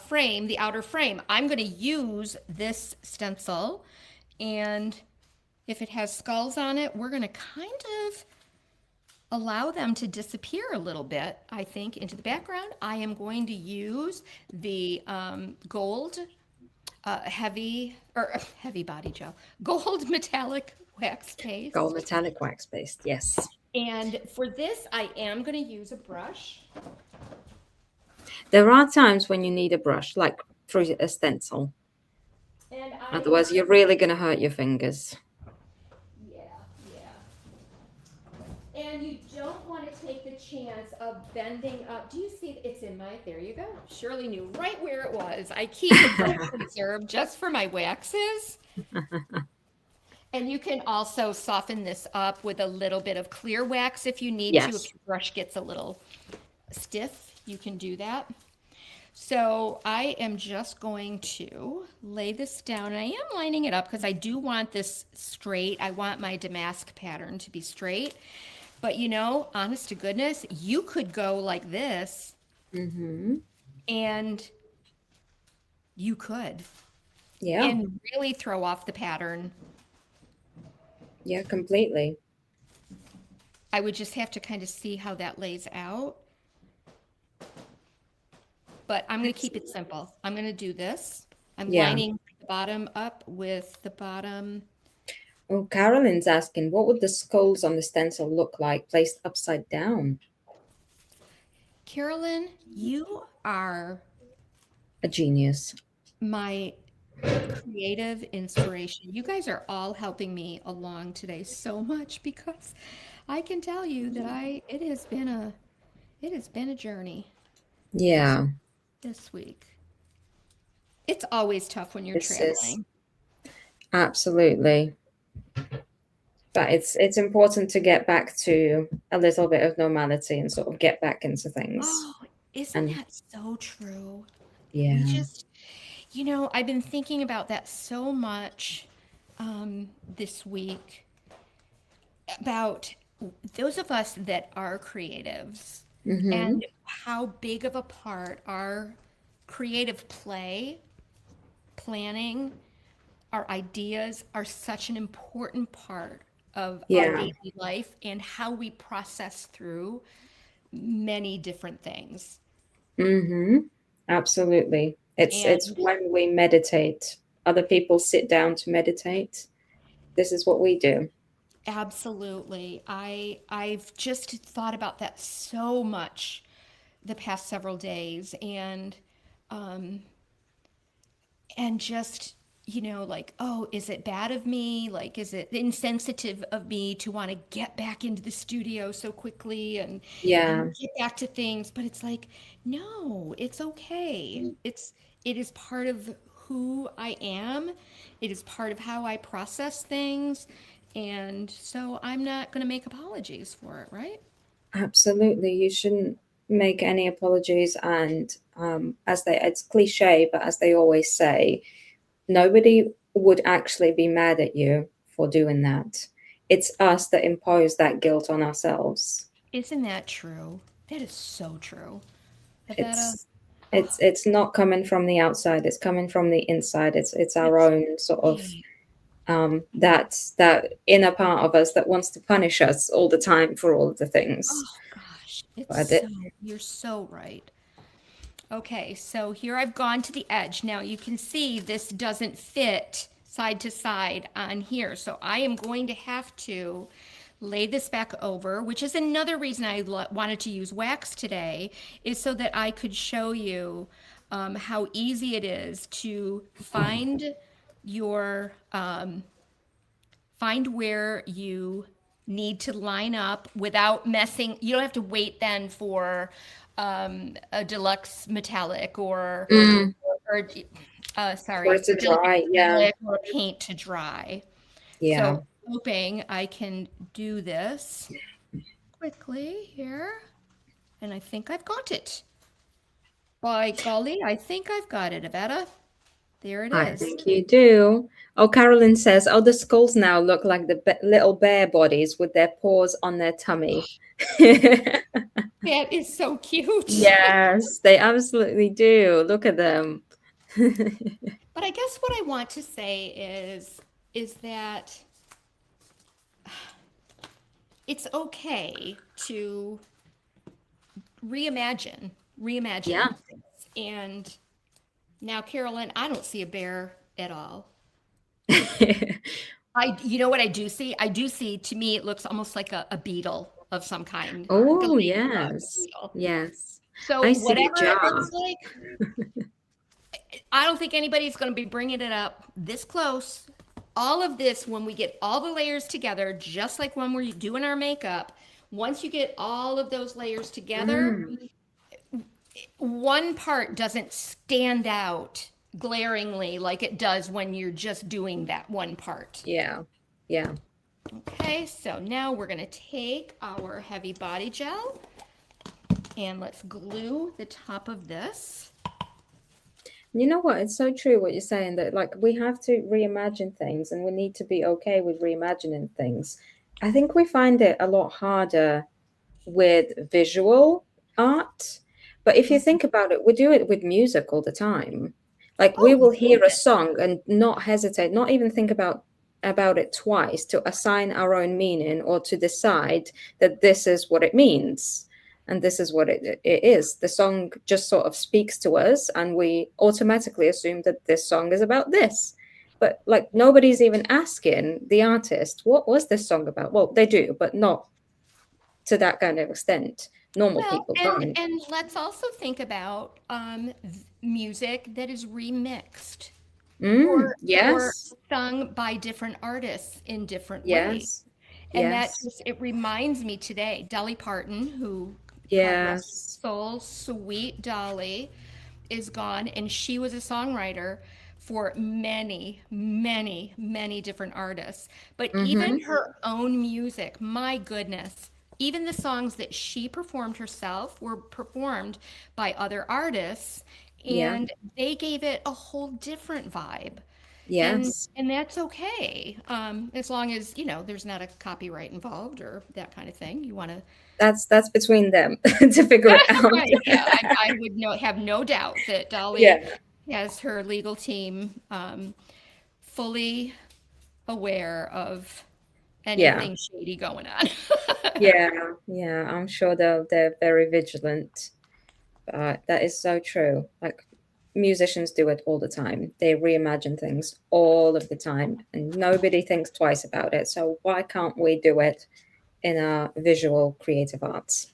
frame, the outer frame, I'm going to use this stencil, and if it has skulls on it, we're going to kind of allow them to disappear a little bit, I think, into the background. I am going to use the gold heavy body gel, gold metallic wax Gold paste. metallic wax paste. Yes. And for this, I am going to use a brush. There are times when you need a brush, like through a stencil. And Otherwise, you're really going to hurt your fingers. yeah. And you don't want to take the chance of bending up. Do you see it's in there you go. Shirley knew right where it was. I keep a brush reserved just for my waxes. And you can also soften this up with a little bit of clear wax if you need to. Yes. If your brush gets a little stiff, you can do that. So I am just going to lay this down, and I am lining it up because I do want this straight. I want my damask pattern to be straight. But honest to goodness, you could go like this, Mm-hmm. and you could. Yeah. And really throw off the pattern. Yeah, completely. I would just have to kind of see how that lays out. But I'm going to keep it simple. I'm going to do this. I'm lining the bottom up with the bottom. Oh, Carolyn's asking, what would the skulls on the stencil look like placed upside down? Carolyn, you are A genius. my creative inspiration. You guys are all helping me along today so much because I can tell you that it has been a journey. Yeah. This week. It's always tough when you're traveling. Absolutely. But it's important to get back to a little bit of normality and sort of get back into things. Oh, isn't that so true? Yeah. We just, I've been thinking about that so much this week about those of us that are creatives Mm-hmm. and how big of a part our creative planning, our ideas are such an important part of our daily life and how we process through many different things. Mm-hmm. Absolutely. It's when we meditate other people sit down to meditate. This is what we do. Absolutely. I've just thought about that so much the past several days, um and just, like, oh, is it bad of me, like, is it insensitive of me to want to get back into the studio so quickly and Yeah, get back to things? But it's like, no, it's okay. It is part of who I am. It is part of how I process things, and so I'm not going to make apologies for it, right? absolutely. You shouldn't make any apologies. And it's cliche, but as they always say, nobody would actually be mad at you for doing that. It's us that impose that guilt on ourselves. Isn't that true? That is so true. Iveta. It's it's not coming from the outside. It's coming from the inside. It's our That's own sort of right. that inner part of us that wants to punish us all the time for all of the things. Oh gosh, it's But so, you're so right. Okay, so here I've gone to the edge. Now you can see this doesn't fit side to side on here. So I am going to have to lay this back over, which is another reason I wanted to use wax today, is so that I could show you how easy it is to your find where you need to line up without messing. You don't have to wait then for a deluxe metallic mm, or for sorry, it to deluxe dry, yeah, acrylic or paint to dry. yeah. So hoping I can do this quickly here, and I think I've got it. By golly, I think I've got it, Avetta. There it I is. think you do. Oh, Carolyn says, oh, the skulls now look like the little bear bodies with their paws on their tummy. That is so cute. Yes, they absolutely do. Look at them. But I guess what I want to say is that it's okay to reimagine Yeah. things. And now, Carolyn, I don't see a bear at all. You know what I do see? I do see, to me, it looks almost like a beetle of some kind, like a Oh, ladybug yes. beetle. Yes. So I see a whatever it jar. looks like, I don't think anybody's going to be bringing it up this close. All of this, when we get all the layers together, just like when we're doing our makeup, once you get all of those layers together, Mm, one part doesn't stand out glaringly like it does when you're just doing that one part. yeah. Yeah. Okay, so now we're going to take our heavy body gel and let's glue the top of this. You know what? It's so true what you're saying, that like we have to reimagine things and we need to be okay with reimagining things. I think we find it a lot harder with visual art. But if you think about it, we do it with music all the time. Like we Oh, will hear a goodness. song and not hesitate, not even think about it twice to assign our own meaning or to decide that this is what it means and this is what it is. The song just sort of speaks to us and we automatically assume that this song is about this. But like nobody's even asking the artist, what was this song about? Well, they do, but not to that kind of extent. Normal Well, people and don't. and let's also think about music that is remixed or Yes, sung by different artists in different ways. yes, And that yes, just, it reminds me today, Dolly Parton, who, God rest her yes. soul, sweet Dolly, is gone. And she was a songwriter for many, many, many different artists. But even Mm-hmm. her own music, my goodness, even the songs that she performed herself were performed by other artists, Yeah, and they gave it a whole different vibe. And yes. and that's okay, as long as, there's not a copyright involved or that kind of thing. You want to, That's between them to figure it out. right? Yeah, I would have no doubt that Dolly Yeah, has her legal team fully aware of yeah, anything shady going on. yeah, yeah. I'm sure they're very vigilant. But that is so true. Like musicians do it all the time. They reimagine things all of the time, and nobody thinks twice about it. So why can't we do it in our visual creative arts?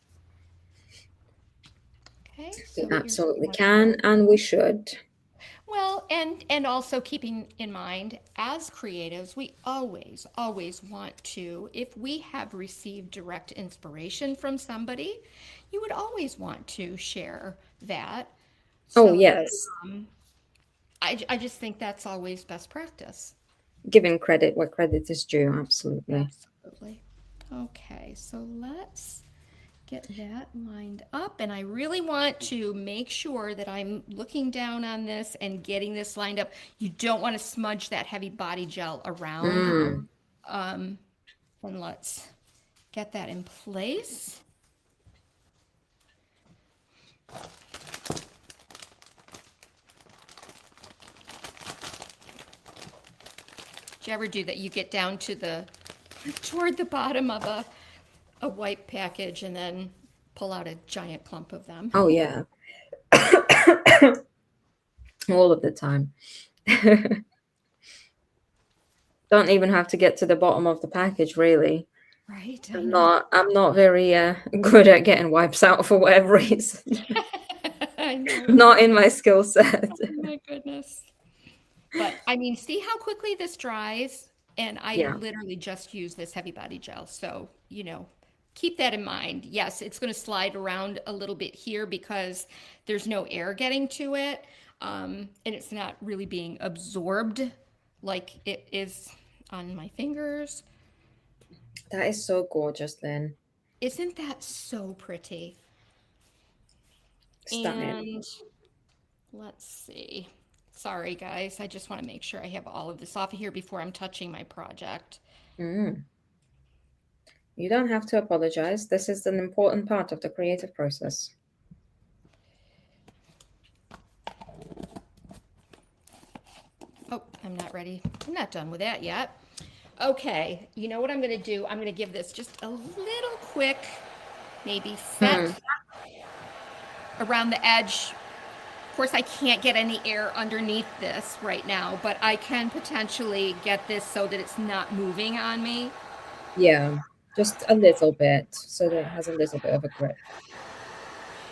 Okay, We so here's absolutely one. can, and we should. Well, and also keeping in mind, as creatives, we always want to, if we have received direct inspiration from somebody, you would always want to share that. Oh, So yes. I just think that's always best practice. Giving credit where credit is due, absolutely. Absolutely. Okay, so let's get that lined up. And I really want to make sure that I'm looking down on this and getting this lined up. You don't want to smudge that heavy body gel around. Mm. And let's get that in place. Do you ever do that? You get down to toward the bottom of a white package and then pull out a giant clump of them. Oh, yeah. All of the time. Don't even have to get to the bottom of the package, really. Right? I'm not very good at getting wipes out for whatever reason. I know. Not in my skill set. Oh my goodness. But I mean, see how quickly this dries? And I Yeah. literally just use this heavy body gel. So, keep that in mind. Yes, it's going to slide around a little bit here because there's no air getting to it. And it's not really being absorbed like it is on my fingers. That is so gorgeous, Lynn. Isn't that so pretty? Stunning. And let's see. Sorry, guys. I just want to make sure I have all of this off of here before I'm touching my project. Mm. You don't have to apologize. This is an important part of the creative process. Oh, I'm not ready. I'm not done with that yet. Okay, you know what I'm going to do? I'm going to give this just a little quick, maybe set around the edge. Of course, I can't get any air underneath this right now, but I can potentially get this so that it's not moving on me. Yeah, just a little bit so that it has a little bit of a grip.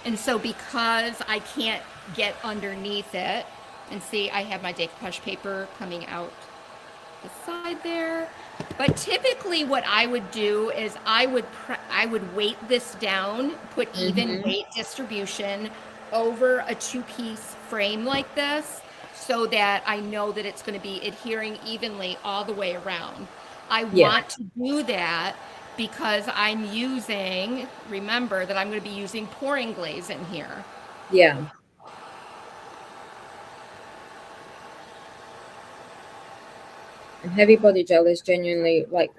And so because I can't get underneath it, and see, I have my decoupage paper coming out the side there. But typically what I would do is I would weight this down, put even weight distribution over a two-piece frame like this so that I know that it's going to be adhering evenly all the way around. I want to do that because remember that I'm going to be using pouring glaze in here. Yeah. And heavy body gel is genuinely like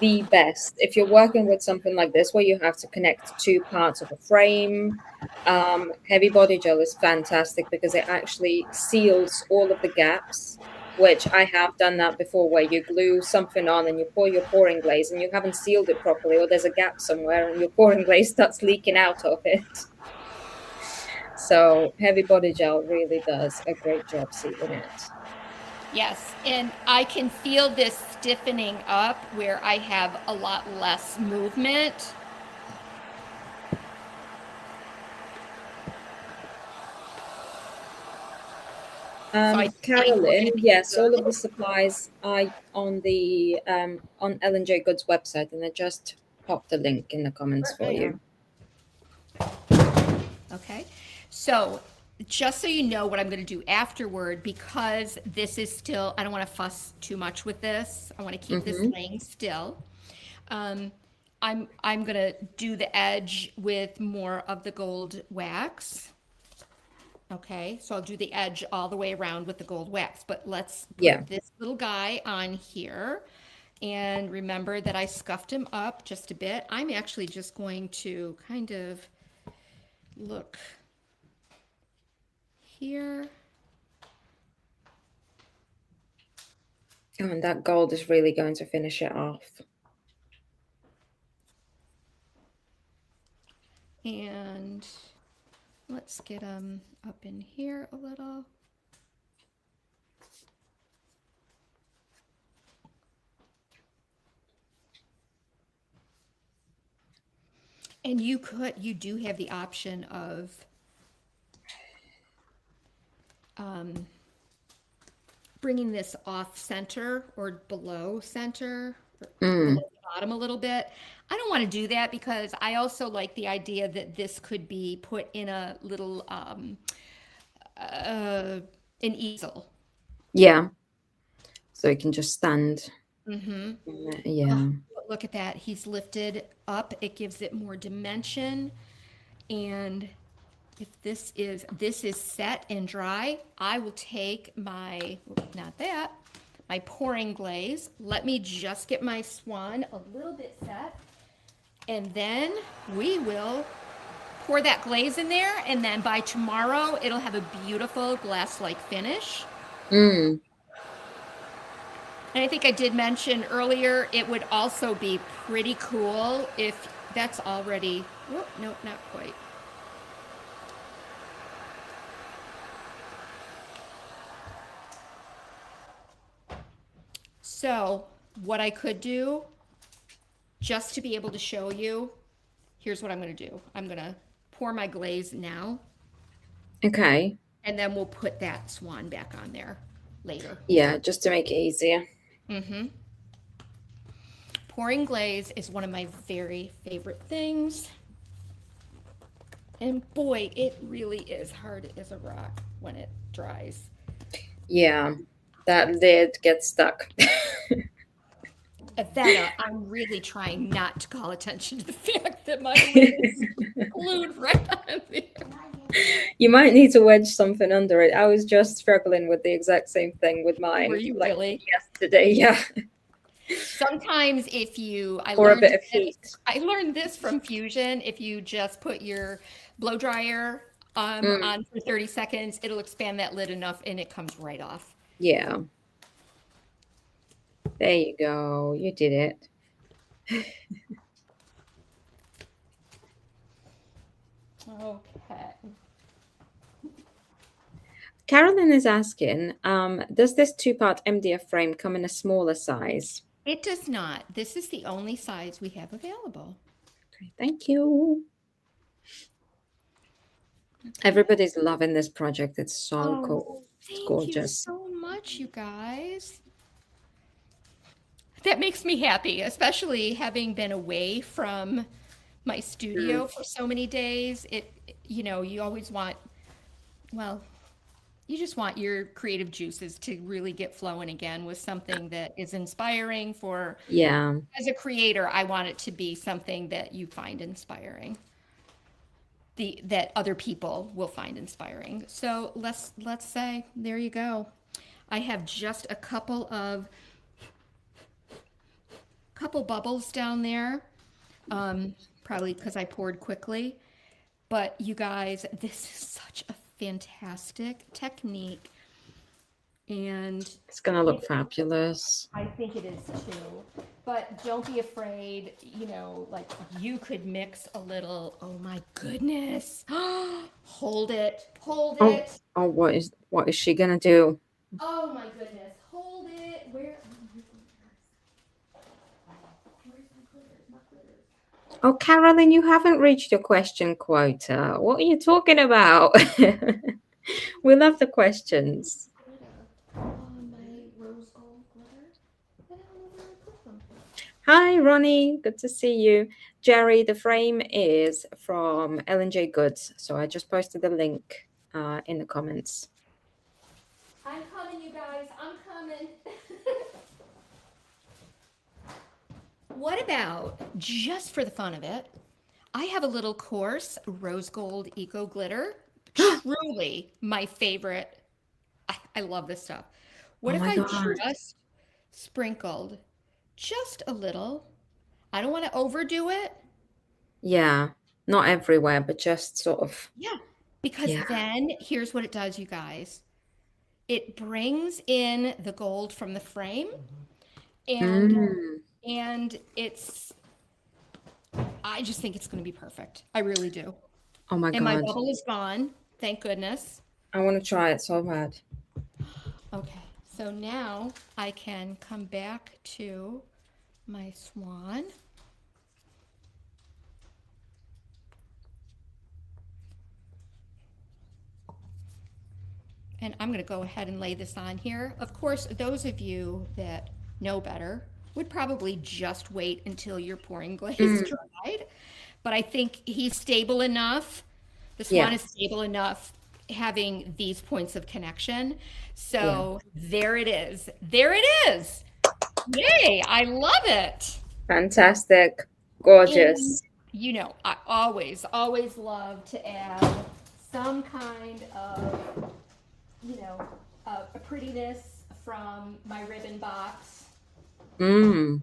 the best. If you're working with something like this where you have to connect two parts of a frame, heavy body gel is fantastic because it actually seals all of the gaps, which I have done that before, where you glue something on and you pour your pouring glaze and you haven't sealed it properly, or there's a gap somewhere and your pouring glaze starts leaking out of it. So heavy body gel really does a great job sealing it. Yes, and I can feel this stiffening up where I have a lot less movement. Carolyn, yes, all of the supplies are on the on L&J Goods website, and I just popped the link in the comments for you. Okay, so just so you know what I'm going to do afterward, because this is still, I don't want to fuss too much with this. I want to keep this laying still. I'm going to do the edge with more of the gold wax. Okay, so I'll do the edge all the way around with the gold wax, but let's put this little guy on here. And remember that I scuffed him up just a bit. I'm actually just going to kind of look here. Oh, and that gold is really going to finish it off. And Let's get them up in here a little. And you do have the option of bringing this off center or below center, below the bottom a little bit. I don't want to do that because I also like the idea that this could be put in a little an easel. Yeah. So it can just stand. Mm-hmm. Yeah. Look at that. He's lifted up. It gives it more dimension. And if this is set and dry, I will take my, not that, my pouring glaze. Let me just get my swan a little bit set. And then we will pour that glaze in there. And then by tomorrow, it'll have a beautiful glass-like finish. Mm. And I think I did mention earlier, it would also be pretty cool if that's already, whoop, nope, not quite. So what I could do, just to be able to show you, here's what I'm going to do. I'm going to pour my glaze now, Okay. and then we'll put that swan back on there later. Yeah, just to make it easier. Mm-hmm. Pouring glaze is one of my very favorite things. And boy, it really is hard as a rock when it dries. Yeah, that lid gets stuck. Iveta, I'm really trying not to call attention to the fact that my lid is glued right on there. You might need to wedge something under it. I was just struggling with the exact same thing with mine. Were you like really? yesterday? Yeah. Sometimes if you, Or a bit of heat. I learned this from Fusion. If you just put your blow dryer on for 30 seconds, it'll expand that lid enough and it comes right off. Yeah. There you go. You did it. Okay. Carolyn is asking, does this 2-part MDF frame come in a smaller size? It does not. This is the only size we have available. Okay, thank you. Everybody's loving this project. It's so cool. It's Thank gorgeous. you so much, you guys. That makes me happy, especially having been away from my studio for so many days. You always want, well, you just want your creative juices to really get flowing again with something that is inspiring for, Yeah. as a creator, I want it to be something that you find inspiring. That other people will find inspiring. So let's say, there you go. I have just a couple bubbles down there, probably because I poured quickly. But you guys, this is such a fantastic technique, and It's going to look fabulous. I think it is too. But don't be afraid, like you could mix a little, oh my goodness. Hold it. Oh, what is she going to do? Oh my goodness. Hold it. Where's my glitters? Oh, Carolyn, you haven't reached your question quota. What are you talking about? We love the questions. My rose gold glitter. I don't know where I put them. Hi, Ronnie. Good to see you. Jerry, the frame is from L&J Goods. So I just posted the link in the comments. I'm coming, you guys. I'm coming. What about, just for the fun of it, I have a little coarse rose gold eco glitter. Truly my favorite. I love this stuff. What Oh if my I God. just sprinkled just a little? I don't want to overdo it. Yeah, not everywhere, but just sort of. Yeah. Because Yeah. then here's what it does, you guys. It brings in the gold from the frame, and it's, I just think it's going to be perfect. I really do. Oh my And my God. bubble is gone. Thank goodness. I want to try it so bad. Okay, so now I can come back to my swan. And I'm going to go ahead and lay this on here. Of course, those of you that know better would probably just wait until your pouring glaze dried. But I think he's stable enough. The swan Yeah. is stable enough having these points of connection. So there it is. There it is. Yay, I love it. Fantastic. Gorgeous. And, you know, I always love to add some kind of, you know, a prettiness from my ribbon box. Mm.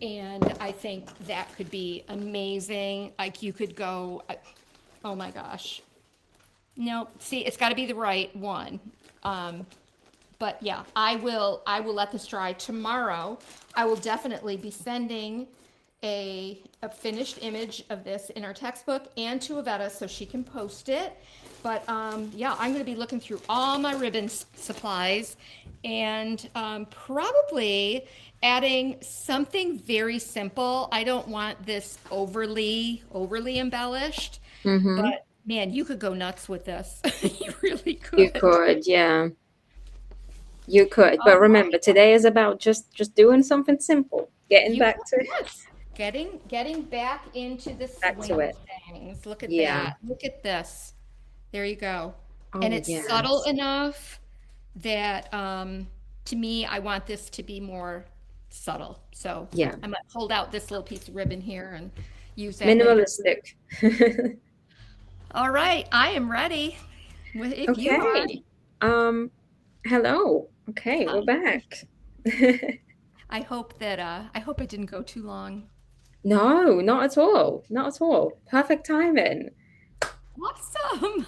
And I think that could be amazing. Like you could go, oh my gosh. No, see, it's got to be the right one. But yeah, I will let this dry tomorrow. I will definitely be sending a finished image of this in our textbook and to Iveta so she can post it. But yeah, I'm going to be looking through all my ribbon supplies and probably adding something very simple. I don't want this overly embellished, but man, you could go nuts with this. You really could. You could, yeah. You could, but remember, today is about just doing something simple, getting back to getting back into the Back to swing it. of things. Look at Yeah. that. Look at this. There you go. Oh, And it's yes. subtle enough that to me, I want this to be more subtle. So Yeah. I might hold out this little piece of ribbon here and use that. Minimalistic. All right, I am ready. If you are. Okay. Hello. Okay, we're back. I hope it didn't go too long. No, not at all. Not at all. Perfect timing. Awesome.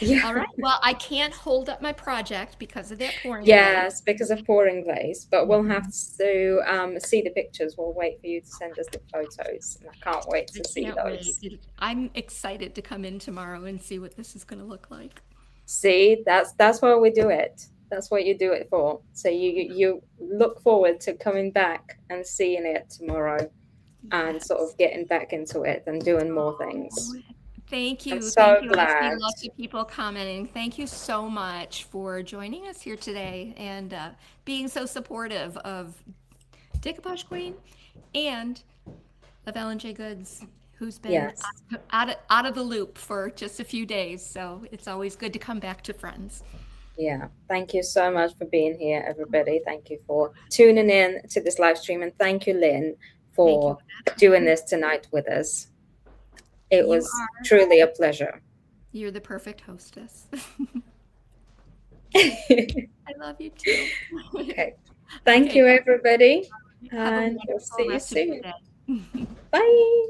Yeah. All right. Well, I can't hold up my project because of that pouring. Yes, because of pouring glaze, but we'll have to see the pictures. We'll wait for you to send us the photos, and I can't wait to see those. Wait. I'm excited to come in tomorrow and see what this is going to look like. See, that's why we do it. That's what you do it for. So you look forward to coming back and seeing it tomorrow, and sort of getting back into it and doing more things. Thank you. I'm so Thank you. I glad. see lots of people commenting. Thank you so much for joining us here today and being so supportive of Decoupage Queen and of L&J Goods, who's been Yes. out of the loop for just a few days. So it's always good to come back to friends. Yeah, thank you so much for being here, everybody. Thank you for tuning in to this live stream, and thank you, Lynn, for doing this tonight with us. It was truly a pleasure. You're the perfect hostess. Okay. I love you too. Thank you, everybody, Have a and we'll wonderful see you rest of your soon. day. Bye.